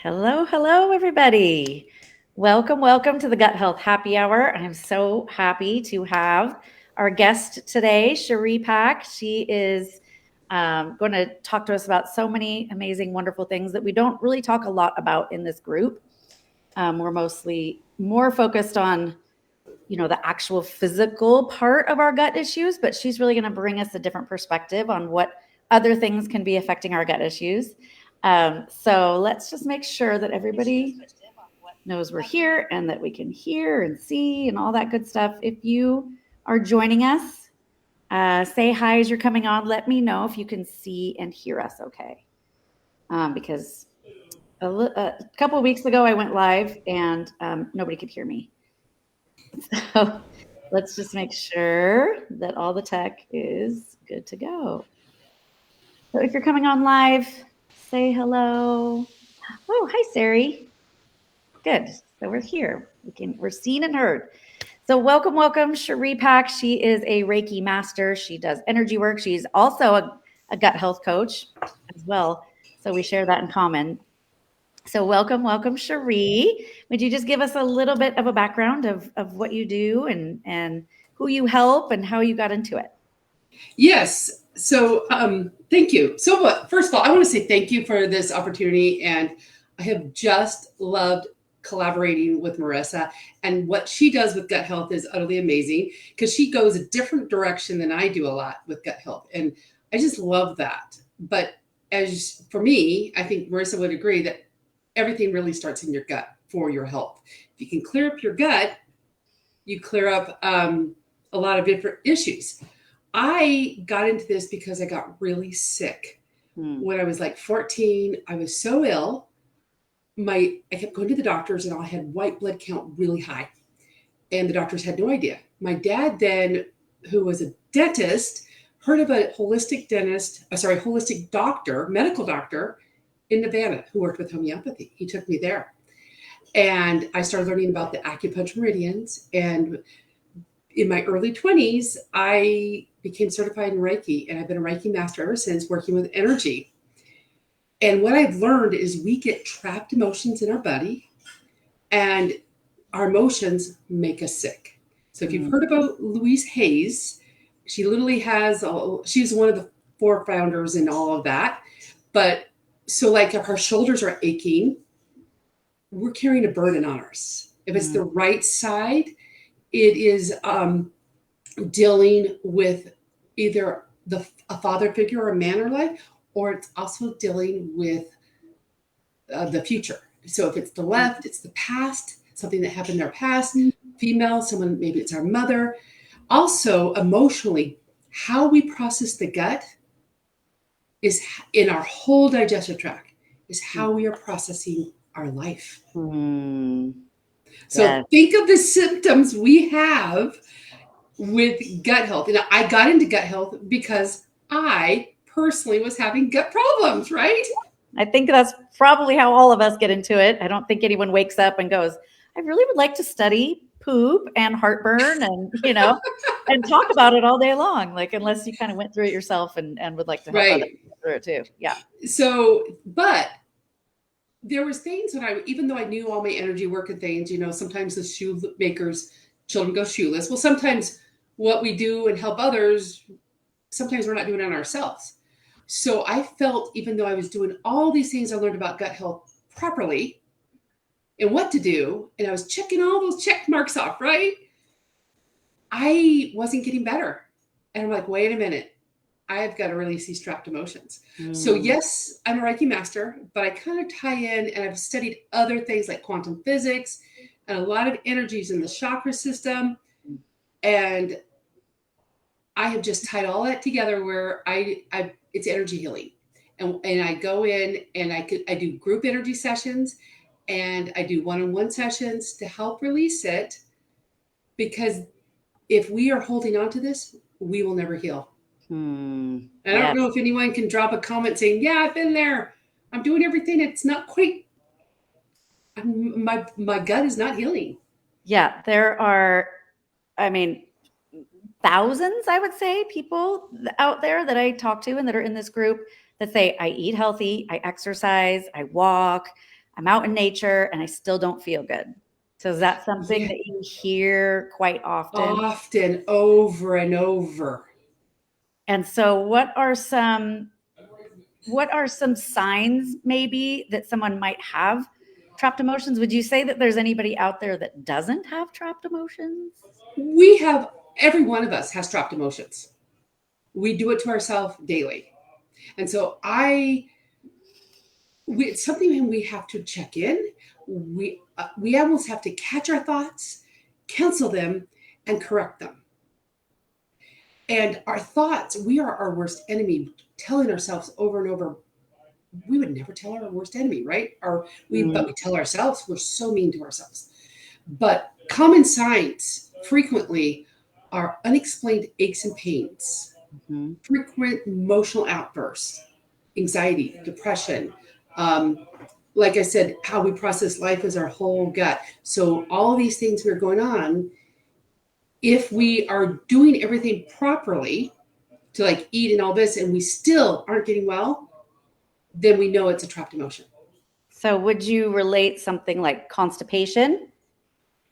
Hello, everybody. Welcome to the Gut Health Happy Hour. I'm so happy to have our guest today, Sharee Pack. She is going to talk to us about so many amazing, wonderful things that we don't really talk a lot about in this group. We're mostly more focused on, the actual physical part of our gut issues, but she's really going to bring us a different perspective on what other things can be affecting our gut issues. So let's just make sure that everybody knows we're here and that we can hear and see and all that good stuff. If you are joining us, say hi as you're coming on. Let me know if you can see and hear us okay. Because a couple of weeks ago, I went live and nobody could hear me. So let's just make sure that all the tech is good to go. So if you're coming on live, say hello. Oh, hi, Sharee. Good. So we're here. We're seen and heard. So welcome, Sharee Pack. She is a Reiki master. She does energy work. She's also a gut health coach as well. So we share that in common. So welcome, Sharee. Would you just give us a little bit of a background of what you do and who you help and how you got into it? Yes. So thank you. First of all, I want to say thank you for this opportunity. And I have just loved collaborating with Marissa. And what she does with gut health is utterly amazing because she goes a different direction than I do a lot with gut health. And I just love that. But as for me, I think Marissa would agree that everything really starts in your gut for your health. If you can clear up your gut, you clear up a lot of different issues. I got into this because I got really sick. When I was like 14, I was so ill. I kept going to the doctors and I had white blood count really high. And the doctors had no idea. My dad then, who was a dentist, heard of a holistic doctor, medical doctor in Nevada who worked with homeopathy. He took me there. And I started learning about the acupuncture meridians. And in my early 20s, I became certified in Reiki, and I've been a Reiki master ever since, working with energy. And what I've learned is we get trapped emotions in our body, and our emotions make us sick. So if you've heard about Louise Hayes, she literally she's one of the 4 founders in all of that. But so like if our shoulders are aching, we're carrying a burden on us. If it's the right side, it is dealing with either a father figure or a man in our life, or it's also dealing with the future. So if it's the left, it's the past, something that happened in our past, female, someone, maybe it's our mother. Also, emotionally, how we process the gut is in our whole digestive tract, is how we are processing our life. So think of the symptoms we have with gut health. And I got into gut health because I personally was having gut problems, right? I think that's probably how all of us get into it. I don't think anyone wakes up and goes, I really would like to study poop and heartburn and, and talk about it all day long. Like, unless you kind of went through it yourself and would like to help others go through it too. Yeah. So, but there was things that even though I knew all my energy work and things, sometimes the shoemakers' children go shoeless. Well, sometimes what we do and help others, sometimes we're not doing it on ourselves. So I felt, even though I was doing all these things I learned about gut health properly and what to do, and I was checking all those check marks off, right? I wasn't getting better. And I'm like, wait a minute. I've got to release these trapped emotions. So yes, I'm a Reiki master, but I kind of tie in, and I've studied other things like quantum physics and a lot of energies in the chakra system. And I have just tied all that together where it's energy healing. And I go in and I do group energy sessions, and I do one-on-one sessions to help release it, because if we are holding on to this, we will never heal. I don't know if anyone can drop a comment saying, yeah, I've been there. I'm doing everything. It's not quite, my gut is not healing. Yeah, there are, thousands, I would say, people out there that I talk to and that are in this group that say, I eat healthy, I exercise, I walk, I'm out in nature and I still don't feel good. So is that something Yeah, that you hear quite often? often, over and over. And so what are some signs maybe that someone might have trapped emotions? Would you say that there's anybody out there that doesn't have trapped emotions? We have, every one of us has trapped emotions. We do it to ourselves daily. And so it's something we have to check in. We almost have to catch our thoughts, cancel them, and correct them. And our thoughts, we are our worst enemy, telling ourselves over and over, we would never tell our worst enemy, right? But we tell ourselves, we're so mean to ourselves. But common signs frequently are unexplained aches and pains, Mm-hmm. frequent emotional outbursts, anxiety, depression. Um, like I said, how we process life is our whole gut. So all these things that are going on, if we are doing everything properly to like eat and all this, and we still aren't getting well, then we know it's a trapped emotion. So would you relate something like constipation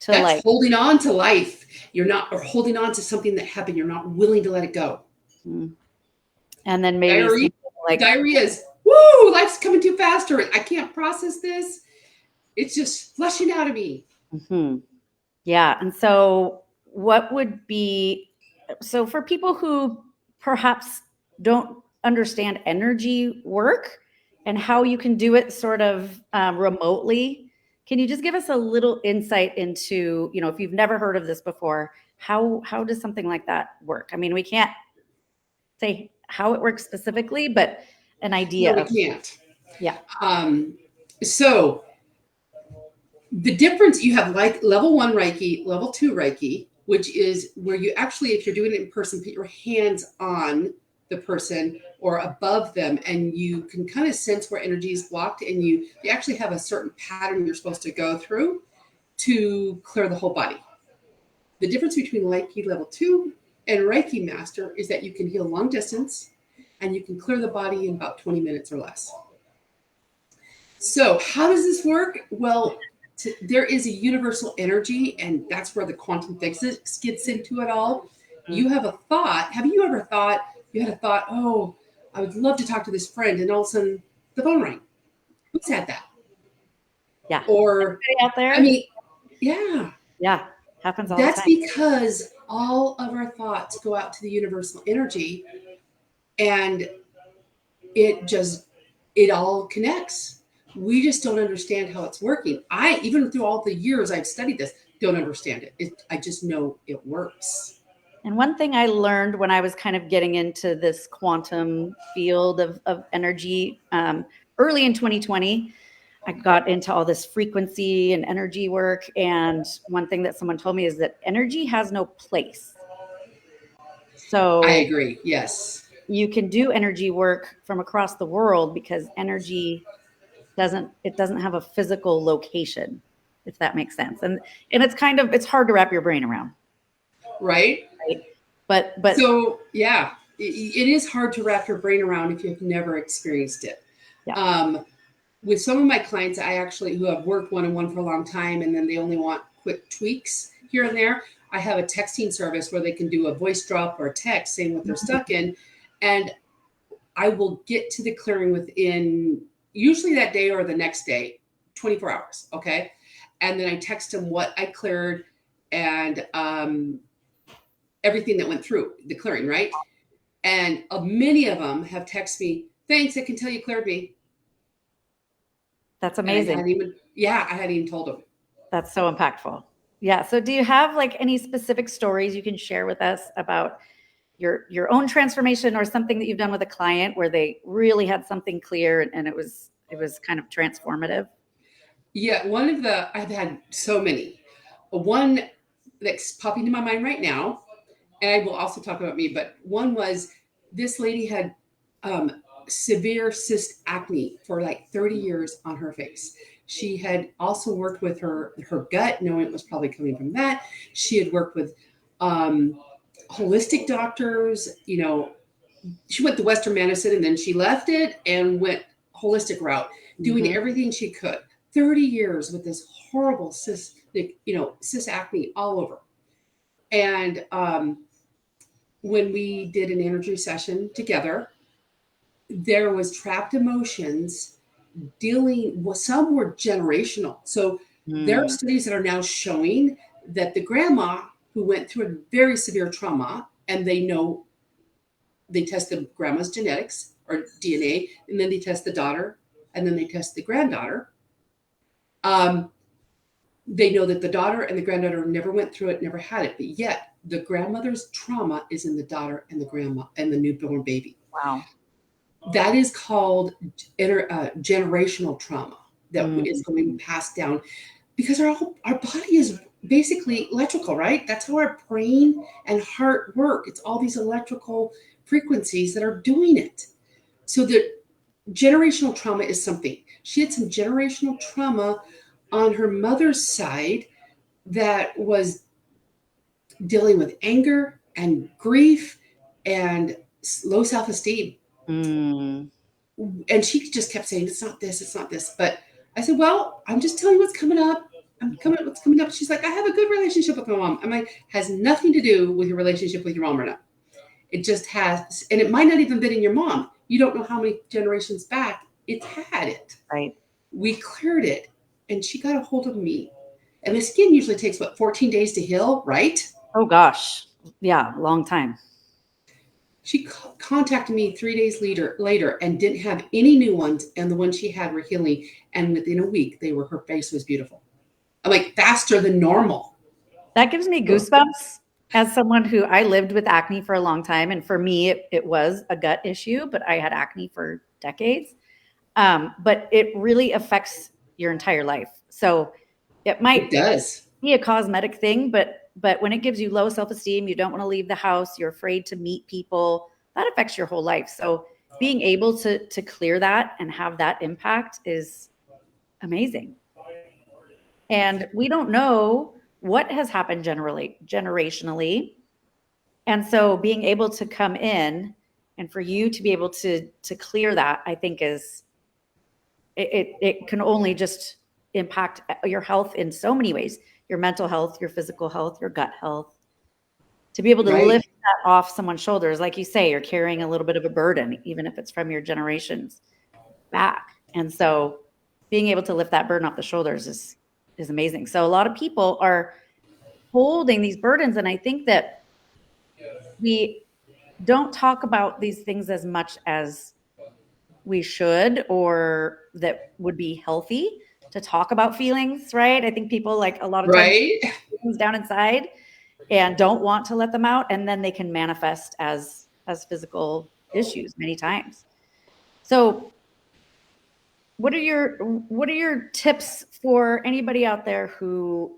to That's like, holding on to life. You're not, or holding on to something that happened. You're not willing to let it go. hmm, and then maybe Diarrhea, something like, diarrhea is, woo, life's coming too fast, or I can't process this. It's just flushing out of me. mhm. Yeah. And so, what would be so for people who perhaps don't understand energy work and how you can do it sort of remotely? Can you just give us a little insight into, if you've never heard of this before, how does something like that work? I mean, we can't say how it works specifically, but an No, idea we of, can't. yeah. Um, so the difference, you have like level 1 Reiki, level 2 Reiki, which is where you actually, if you're doing it in person, put your hands on the person or above them, and you can kind of sense where energy is blocked, and you actually have a certain pattern you're supposed to go through to clear the whole body. The difference between Reiki level 2 and Reiki master is that you can heal long distance and you can clear the body in about 20 minutes or less. So how does this work? Well, there is a universal energy, and that's where the quantum physics gets into it all. You have a thought. Have you ever thought, you had a thought, oh, I would love to talk to this friend, and all of a sudden the phone rang? Who's had that? Yeah. Or, Anybody out I there? mean, yeah, Yeah. Happens all the that's time. because all of our thoughts go out to the universal energy, and it all connects. We just don't understand how it's working. I, even through all the years I've studied this, don't understand I just know it works. And one thing I learned when I was kind of getting into this quantum field of energy early in 2020, I got into all this frequency and energy work. And one thing that someone told me is that energy has no place. I So agree. Yes. you can do energy work from across the world because energy doesn't have a physical location, if that makes sense. And it's hard to wrap your brain around, Right. right? But So yeah, it is hard to wrap your brain around if you've never experienced it. yeah. Um, with some of my clients, I actually, who have worked one-on-one for a long time, and then they only want quick tweaks here and there, I have a texting service where they can do a voice drop or a text saying what they're stuck in, and I will get to the clearing within usually that day or the next day, 24 hours. Okay. And then I text them what I cleared, and everything that went through the clearing, right? And many of them have texted me, thanks, I can tell you cleared me. That's And amazing. I hadn't even told them. That's so impactful. Yeah. So do you have like any specific stories you can share with us about your own transformation or something that you've done with a client where they really had something clear and it was kind of transformative? Yeah, I've had so many. One that's popping to my mind right now, and I will also talk about me, but one was, this lady had severe cyst acne for like 30 years on her face. She had also worked with her gut, knowing it was probably coming from that. She had worked with holistic doctors. She went to Western medicine, and then she left it and went holistic route, doing Mm-hmm. everything she could 30 years with this horrible cyst acne all over. And when we did an energy session together, there was trapped emotions dealing with, some were generational. So there are studies that are now showing that the grandma who went through a very severe trauma, and they test the grandma's genetics or DNA, and then they test the daughter, and then they test the granddaughter. They know that the daughter and the granddaughter never went through it, never had it, but yet the grandmother's trauma is in the daughter and the grandma and the newborn baby. Wow. That is called generational trauma that is going passed down, because our body is basically electrical, right? That's how our brain and heart work. It's all these electrical frequencies that are doing it. So the generational trauma is something. She had some generational trauma on her mother's side that was dealing with anger and grief and low self-esteem. And she just kept saying, it's not this, it's not this. But I said, well, I'm just telling you what's coming up. What's coming up. She's like, I have a good relationship with my mom. I'm like, has nothing to do with your relationship with your mom or not. It just has, and it might not even been in your mom. You don't know how many generations back it's had it. Right. We cleared it, and she got a hold of me. And the skin usually takes, 14 days to heal, right? Oh, gosh. Yeah, long time. She contacted me 3 days later and didn't have any new ones, and the ones she had were healing. And within a week, her face was beautiful. I'm like, faster than normal. That gives me goosebumps as someone who I lived with acne for a long time. And for me, it was a gut issue, but I had acne for decades. But it really affects your entire life. So it does be a cosmetic thing, but when it gives you low self-esteem, you don't want to leave the house, you're afraid to meet people, that affects your whole life. So being able to clear that and have that impact is amazing. And we don't know what has happened generationally. And so being able to come in and for you to be able to clear that, I think it can only just impact your health in so many ways, your mental health, your physical health, your gut health. To be able to lift that off someone's shoulders, like you say, you're carrying a little bit of a burden, even if it's from your generations back. And so being able to lift that burden off the shoulders is amazing. So a lot of people are holding these burdens. And I think that we don't talk about these things as much as we should, or that would be healthy to talk about feelings, right? I think people, like, a lot of times things down inside and don't want to let them out, and then they can manifest as physical issues many times. So what are your tips for anybody out there who,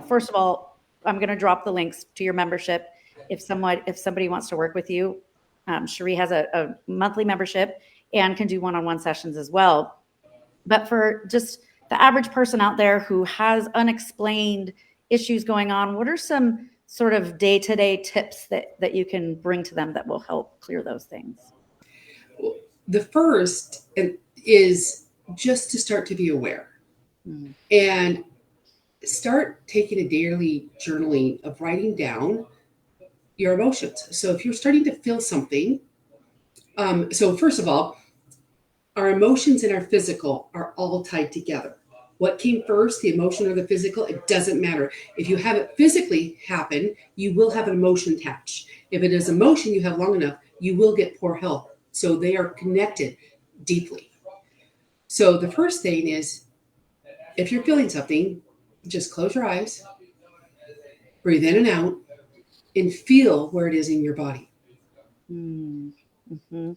first of all, I'm going to drop the links to your membership. If somebody wants to work with you, Sharee has a monthly membership and can do one-on-one sessions as well. But for just the average person out there who has unexplained issues going on, what are some sort of day-to-day tips that you can bring to them that will help clear those things? Well, the first is just to start to be aware and start taking a daily journaling of writing down your emotions. So if you're starting to feel something, so first of all, our emotions and our physical are all tied together. What came first, the emotion or the physical? It doesn't matter. If you have it physically happen, you will have an emotion attached. If it is emotion you have long enough, you will get poor health. So they are connected deeply. So the first thing is, if you're feeling something, just close your eyes, breathe in and out, and feel where it is in your body. Mm-hmm.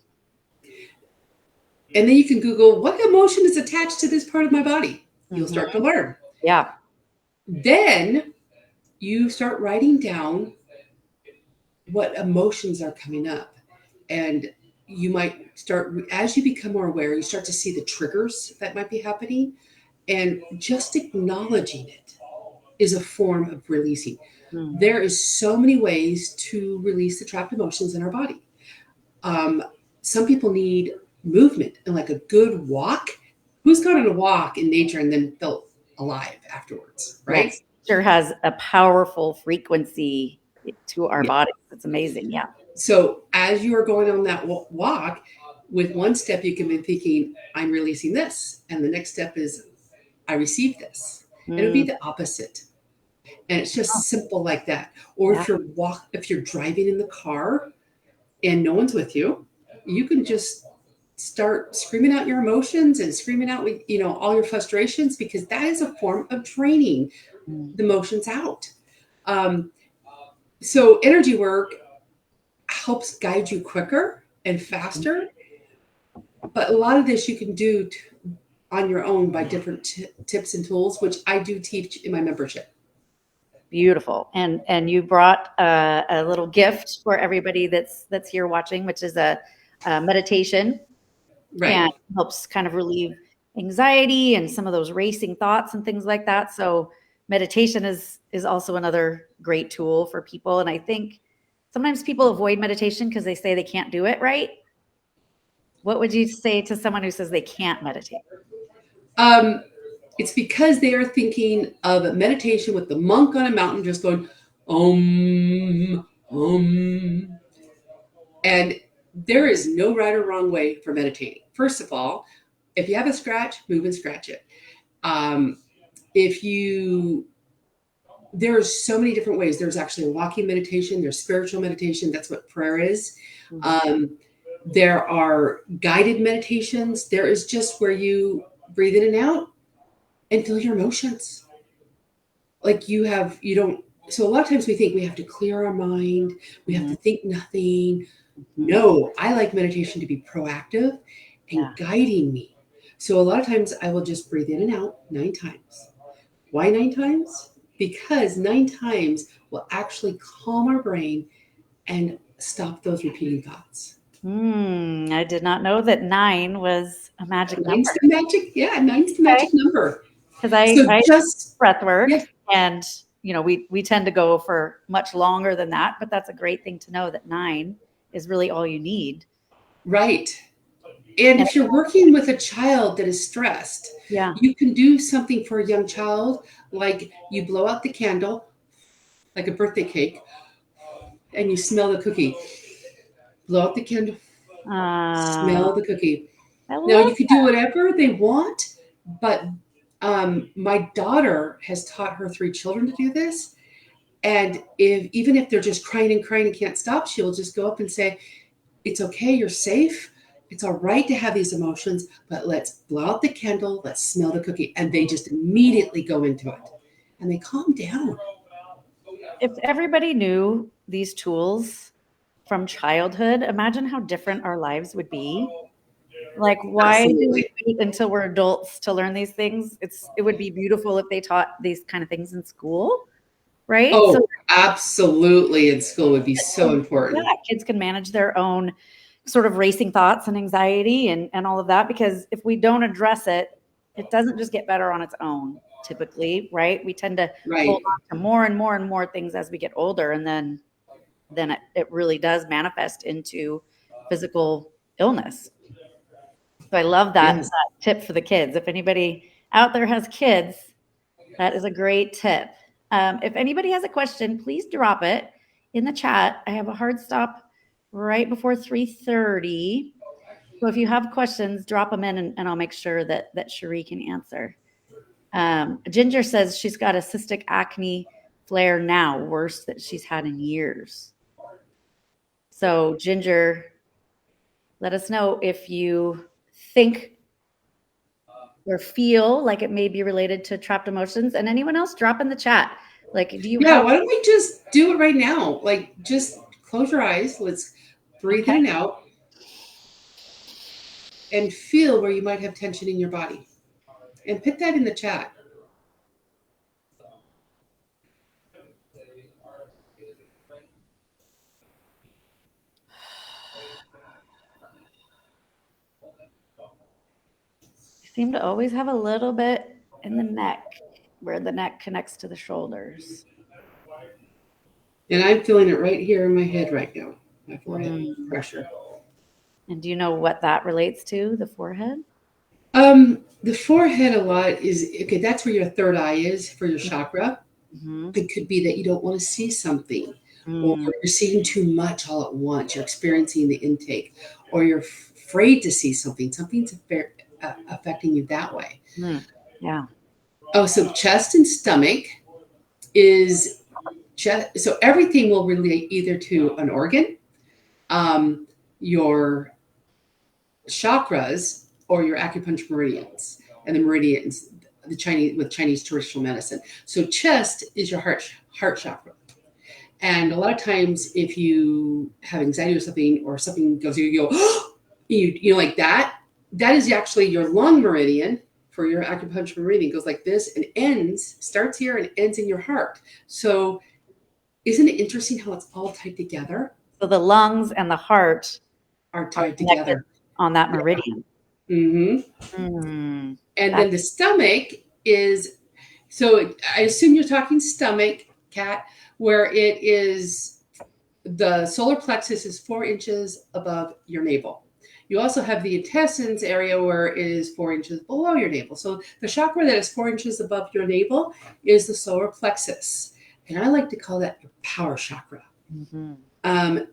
And then you can Google, what emotion is attached to this part of my body? You'll start to learn. Yeah. Then you start writing down what emotions are coming up. And you might start, as you become more aware, you start to see the triggers that might be happening. And just acknowledging it is a form of releasing. There is so many ways to release the trapped emotions in our body. Some people need movement, and like a good walk Who's gone on a walk in nature and then felt alive afterwards, right? Yes. Nature has a powerful frequency to our Yeah. bodies. It's amazing. Yeah. So as you are going on that walk, with one step you can be thinking, I'm releasing this, and the next step is I receive this. It'll be Mm, the opposite, and it's just oh, simple like that. Or yeah. if you're driving in the car and no one's with you, you can just start screaming out your emotions and screaming out with all your frustrations, because that is a form of draining Mm. the emotions out. Um, so energy work helps guide you quicker and faster, but a lot of this you can do on your own by different tips and tools, which I do teach in my membership. Beautiful. And you brought a little gift for everybody that's here watching, which is a meditation, and Right. helps kind of relieve anxiety and some of those racing thoughts and things like that. So meditation is also another great tool for people. And I think sometimes people avoid meditation because they say they can't do it right. What would you say to someone who says they can't meditate? Um, it's because they are thinking of meditation with the monk on a mountain just going, om. And there is no right or wrong way for meditating. First of all, if you have a scratch, move and scratch it. Um, if you there's so many different ways. There's actually a walking meditation, there's spiritual meditation. That's what prayer is. Mhm. Um, there are guided meditations. There is just where you breathe in and out and feel your emotions. Like you don't. So a lot of times we think we have to clear our mind, we have to Mhm. think nothing. Mhm. No, I like meditation to be proactive and Yeah. guiding me. So a lot of times I will just breathe in and out 9 times. Why 9 times? Because 9 times will actually calm our brain and stop those repeating thoughts. I did not know that 9 was a magic Nine's number. the magic, yeah, nine's the Okay. magic number. Because So I just, breath work, yeah, and we tend to go for much longer than that, but that's a great thing to know that 9 is really all you need. right. And And if you're working with a child that is stressed, yeah. you can do something for a young child, like you blow out the candle, like a birthday cake, and you smell the cookie. Blow out the candle, Uh, smell the cookie. I Now love you could do whatever they want, but my daughter has taught her 3 children to do this. And if even if they're just crying and can't stop, she'll just go up and say, "It's okay, you're safe. It's all right to have these emotions, but let's blow out the candle, let's smell the cookie." And they just immediately go into it and they calm down. if everybody knew these tools from childhood, imagine how different our lives would be. Like, why do we Absolutely. wait until we're adults to learn these things? It would be beautiful if they taught these kind of things in school, right? So Oh, absolutely. In school would be so yeah, important. kids can manage their own sort of racing thoughts and anxiety and all of that, because if we don't address it, it doesn't just get better on its own typically, right? We tend to hold Right. on to more and more and more things as we get older, and then it really does manifest into physical illness. So I love Yes. that tip for the kids. If anybody out there has kids, that is a great tip. If anybody has a question, please drop it in the chat. I have a hard stop right before 3:30. So if you have questions, drop them in, and I'll make sure that Sharee can answer. Ginger says she's got a cystic acne flare now, worse that she's had in years. So Ginger, let us know if you think or feel like it may be related to trapped emotions. And anyone else, drop in the chat. Like, do you Yeah, have? why don't we just do it right now? Like, just close your eyes. Let's breathe in Okay. and out and feel where you might have tension in your body. And put that in the chat. You seem to always have a little bit in the neck, where the neck connects to the shoulders. And I'm feeling it right here in my head right now, my forehead Mm. pressure. And do you know what that relates to, the forehead? The forehead a lot is okay. That's where your third eye is for your chakra. Mm-hmm. It could be that you don't want to see something, or Mm, you're seeing too much all at once. You're experiencing the intake, or you're afraid to see something. Something's affecting you that way. mm, yeah. Oh, so chest and stomach is chest. So everything will relate either to an organ, your chakras, or your acupuncture meridians. And the meridians, the Chinese traditional medicine. So chest is your heart chakra. And a lot of times, if you have anxiety or something goes, you go, you know, like that. That is actually your lung meridian for your acupuncture meridian. It goes like this and starts here and ends in your heart. So, isn't it interesting how it's all tied together? So the lungs and the heart Are are tied connected together. on that Yeah. meridian. Mm-hmm. Mm, And that, then the stomach is, so I assume you're talking stomach, Kat, where it is the solar plexus is 4 inches above your navel. You also have the intestines area where it is 4 inches below your navel. So the chakra that is 4 inches above your navel is the solar plexus. And I like to call that your power chakra. mm-hmm.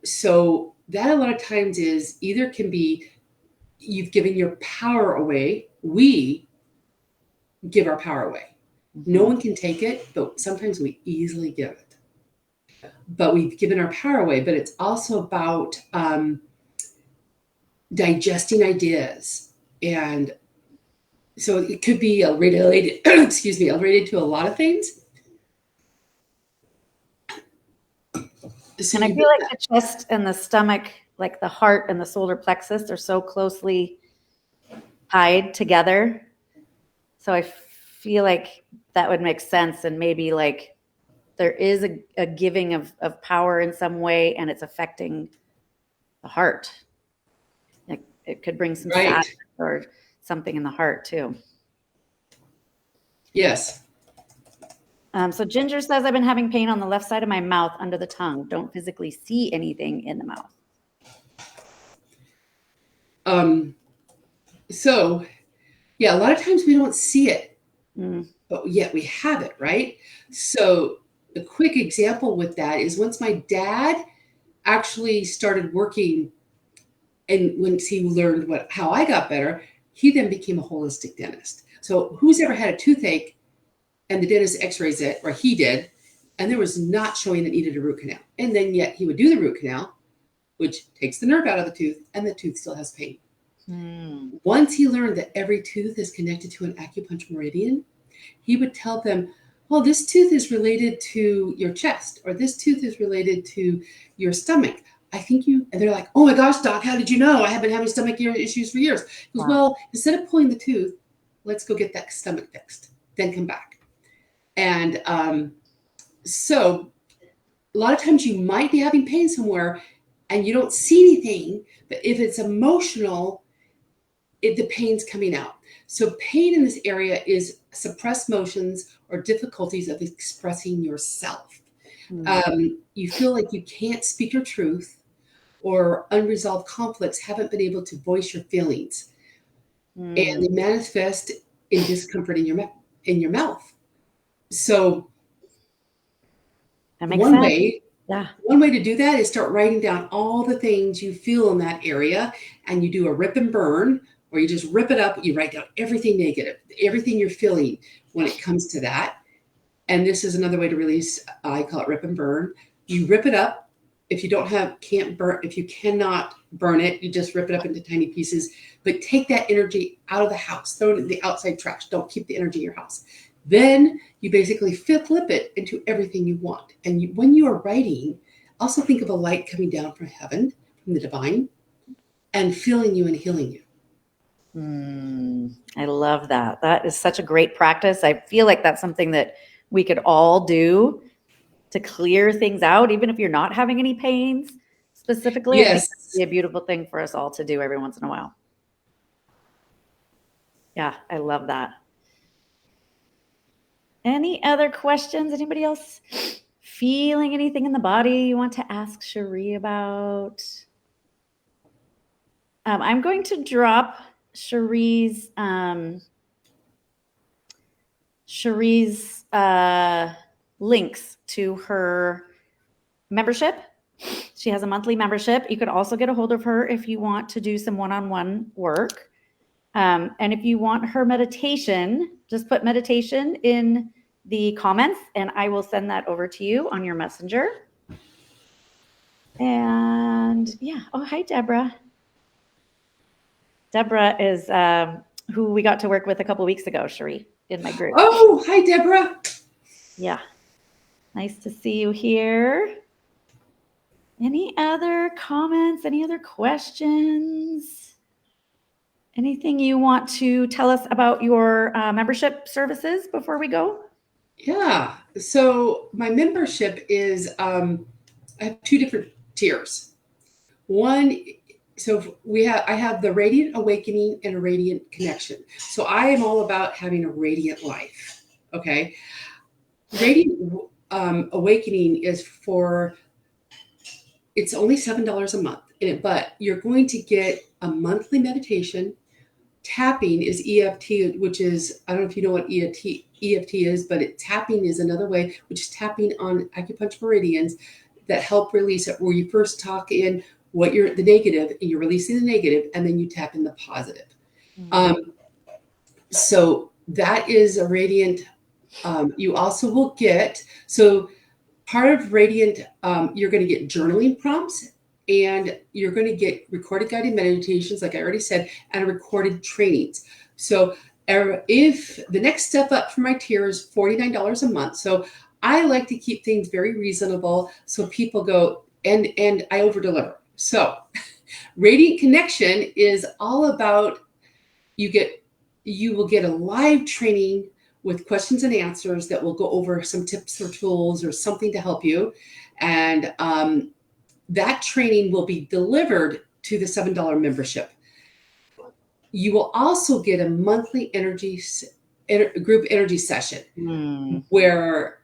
So that a lot of times is either can be you've given your power away. We give our power away. No Mm-hmm. one can take it, but sometimes we easily give it. But we've given our power away. But it's also about digesting ideas. And so it could be related, excuse me, related to a lot of things. So And I you feel like the chest and the stomach, like the heart and the solar plexus, are so closely tied together. So I feel like that would make sense. And maybe like there is a giving of power in some way and it's affecting the heart. Like it could bring some right. sadness or something in the heart too. Yes. So Ginger says, I've been having pain on the left side of my mouth under the tongue. Don't physically see anything in the mouth. So yeah, a lot of times we don't see it, Mm, but yet we have it, right? So a quick example with that is once my dad actually started working, and once he learned how I got better, he then became a holistic dentist. So who's ever had a toothache and the dentist x-rays it, or he did, and there was not showing that needed a root canal. And then yet he would do the root canal, which takes the nerve out of the tooth, and the tooth still has pain. mm, Once he learned that every tooth is connected to an acupuncture meridian, he would tell them, well, this tooth is related to your chest, or this tooth is related to your stomach. I think you, and they're like, oh my gosh, doc, how did you know? I have been having stomach issues for years. He goes, wow. well, instead of pulling the tooth, let's go get that stomach fixed, then come back. And so a lot of times you might be having pain somewhere and you don't see anything, but if it's emotional, the pain's coming out. So pain in this area is suppressed motions or difficulties of expressing yourself. Mm, You feel like you can't speak your truth, or unresolved conflicts haven't been able to voice your feelings, and mm. they manifest in discomfort in your mouth. So That makes one sense. way Yeah. one way to do that is start writing down all the things you feel in that area, and you do a rip and burn, or you just rip it up. You write down everything negative, everything you're feeling when it comes to that. And this is another way to release. I call it rip and burn. You rip it up. If you can't burn, if you cannot burn it, you just rip it up into tiny pieces. But take that energy out of the house, throw it in the outside trash. Don't keep the energy in your house. Then you basically flip it into everything you want. And when you are writing, also think of a light coming down from heaven, from the divine, and filling you and healing you. I love that. That is such a great practice. I feel like that's something that we could all do to clear things out, even if you're not having any pains specifically. I think that would Yes. be a beautiful thing for us all to do every once in a while. Yeah, I love that. Any other questions? Anybody else feeling anything in the body you want to ask Sharee about? I'm going to drop Sharee's links to her membership. She has a monthly membership. You could also get a hold of her if you want to do some one-on-one work. And if you want her meditation, just put meditation in the comments and I will send that over to you on your messenger. And yeah. Oh, hi, Deborah. Deborah is who we got to work with a couple weeks ago, Sharee, in my group. Oh, hi, Deborah. Yeah. Nice to see you here. Any other comments? Any other questions? Anything you want to tell us about your membership services before we go? Yeah. So my membership is I have two different tiers. One, so I have the Radiant Awakening and a Radiant Connection. So I am all about having a radiant life. Okay. Radiant Awakening is it's only $7 a month, but you're going to get a monthly meditation. Tapping is EFT, which is, I don't know if you know what EFT is, but tapping is another way, which is tapping on acupuncture meridians that help release it, where you first talk in the negative, and you're releasing the negative, and then you tap in the positive. So that is a radiant. You also will get, so part of radiant, you're going to get journaling prompts, and you're going to get recorded guided meditations, like I already said, and recorded trainings. So if the next step up for my tier is $49 a month. So I like to keep things very reasonable so people go, and I over deliver. So Radiant Connection is all about, you will get a live training with questions and answers that will go over some tips or tools or something to help you. And that training will be delivered to the $7 membership. You will also get a monthly group energy session where,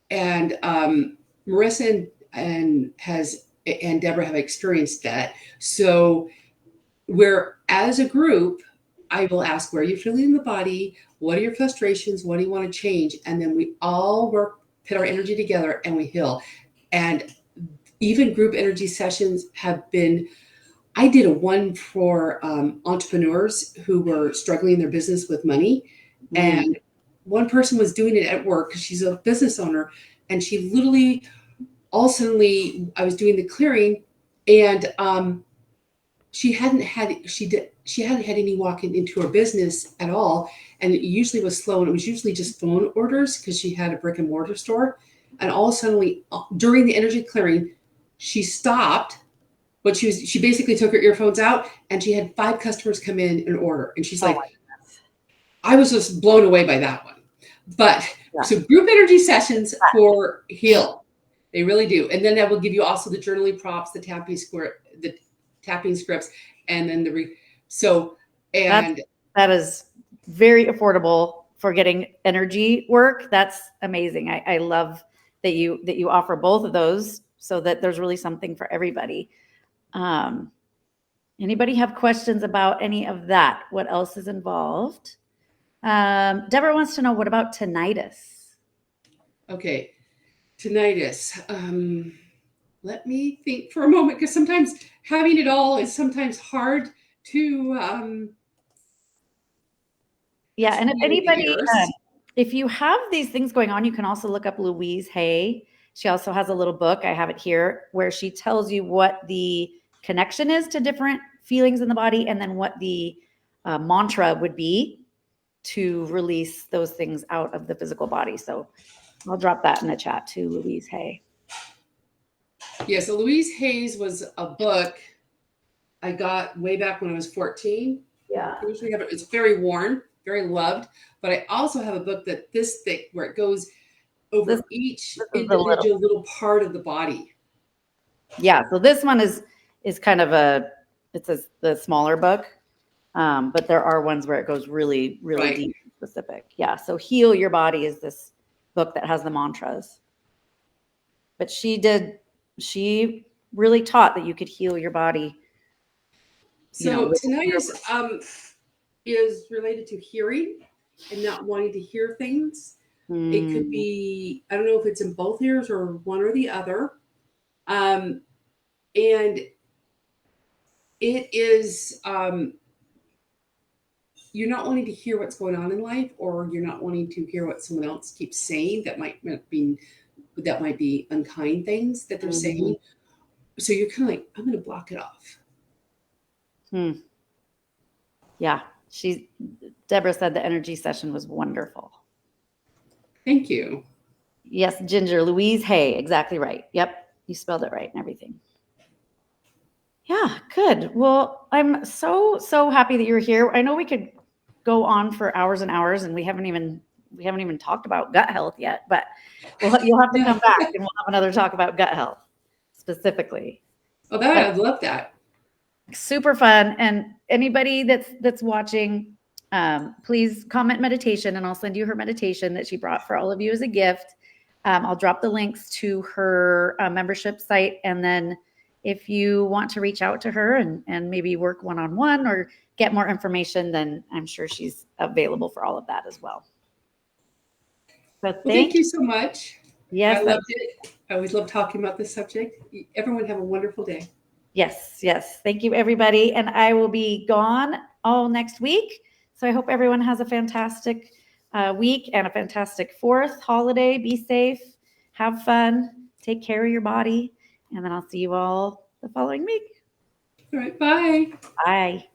and Marissa and Deborah have experienced that. So where as a group, I will ask, where are you feeling in the body? What are your frustrations? What do you want to change? And then we all put our energy together and we heal. And even group energy sessions have been, I did one for entrepreneurs who were struggling in their business with money. And one person was doing it at work because she's a business owner. And she literally, suddenly I was doing the clearing, and she hadn't had any walking into her business at all, and it usually was slow, and it was usually just phone orders because she had a brick and mortar store. And all of a sudden, during the energy clearing, she stopped, but she basically took her earphones out, and she had 5 customers come in and order, and she's like, I was just blown away by that one. But so group energy sessions for heal, they really do. And then that will give you also the journaling prompts, the tapping scripts, and then that is very affordable for getting energy work. That's amazing. I love that you offer both of those so that there's really something for everybody. Anybody have questions about any of that? What else is involved? Deborah wants to know, what about tinnitus? Okay, tinnitus. Let me think for a moment, because sometimes having it all is sometimes hard to. Yeah, and if anybody, if you have these things going on, you can also look up Louise Hay. She also has a little book, I have it here, where she tells you what the connection is to different feelings in the body, and then what the mantra would be to release those things out of the physical body. So I'll drop that in the chat to Louise Hay. Yeah, so Louise Hay's was a book I got way back when I was 14. Yeah. It's very worn, very loved, but I also have a book that this thick, where it goes over each individual little part of the body. Yeah, so this one is kind of the smaller book, but there are ones where it goes really, really deep and specific. Yeah, so Heal Your Body is this book that has the mantras. But she really taught that you could heal your body. So tinnitus, is related to hearing and not wanting to hear things. It could be, I don't know if it's in both ears or one or the other. And it is, you're not wanting to hear what's going on in life, or you're not wanting to hear what someone else keeps saying that might be unkind things that they're saying. So you're kind of like, I'm going to block it off. Yeah. Deborah said the energy session was wonderful. Thank you. Yes, Ginger, Louise Hay, exactly right. Yep, you spelled it right and everything. Yeah, good. Well, I'm so happy that you're here. I know we could go on for hours and hours, and we haven't even talked about gut health yet. But you'll have to come back, and we'll have another talk about gut health specifically. Oh, I'd love that. Super fun. And anybody that's watching, please comment meditation, and I'll send you her meditation that she brought for all of you as a gift. I'll drop the links to her membership site, and then if you want to reach out to her and maybe work one-on-one or get more information, then I'm sure she's available for all of that as well. But thank you so much. Yes, I loved it. I always love talking about this subject. Everyone have a wonderful day. Yes. Thank you, everybody. And I will be gone all next week. So I hope everyone has a fantastic week and a fantastic 4th holiday. Be safe, have fun, take care of your body. And then I'll see you all the following week. All right. Bye. Bye.